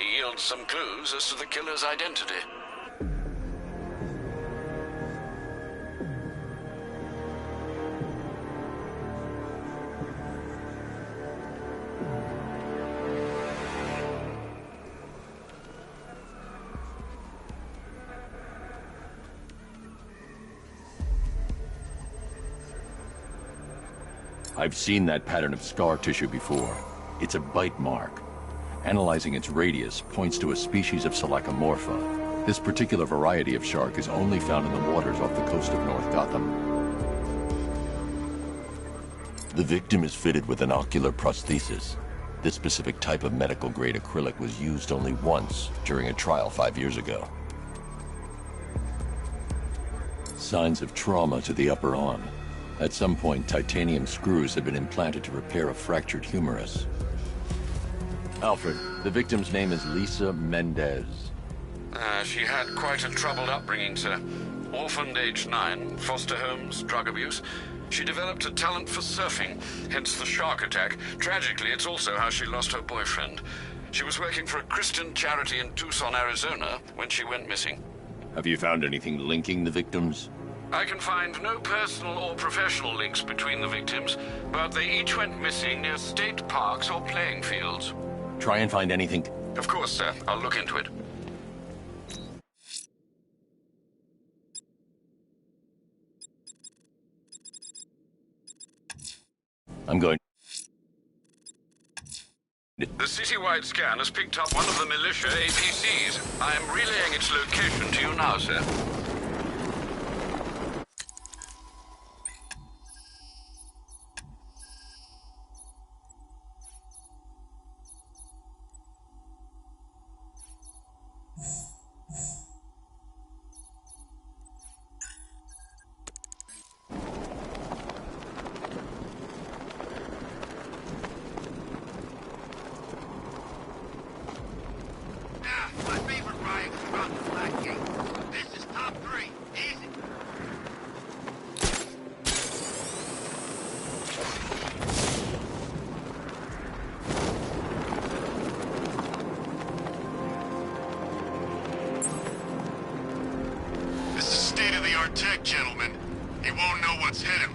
yields some clues as to the killer's identity. I've seen that pattern of scar tissue before. It's a bite mark. Analyzing its radius points to a species of Selachomorpha. This particular variety of shark is only found in the waters off the coast of North Gotham. The victim is fitted with an ocular prosthesis. This specific type of medical-grade acrylic was used only once during a trial 5 years ago. Signs of trauma to the upper arm. At some point, titanium screws have been implanted to repair a fractured humerus. Alfred, the victim's name is Lisa Mendez. She had quite a troubled upbringing, sir. Orphaned age 9, foster homes, drug abuse. She developed a talent for surfing, hence the shark attack. Tragically, it's also how she lost her boyfriend. She was working for a Christian charity in Tucson, Arizona, when she went missing. Have you found anything linking the victims? I can find no personal or professional links between the victims, but they each went missing near state parks or playing fields. Try and find anything. Of course, sir. I'll look into it. I'm going. The citywide scan has picked up one of the militia APCs. I am relaying its location to you now, sir. Tech, gentlemen. He won't know what's hit him.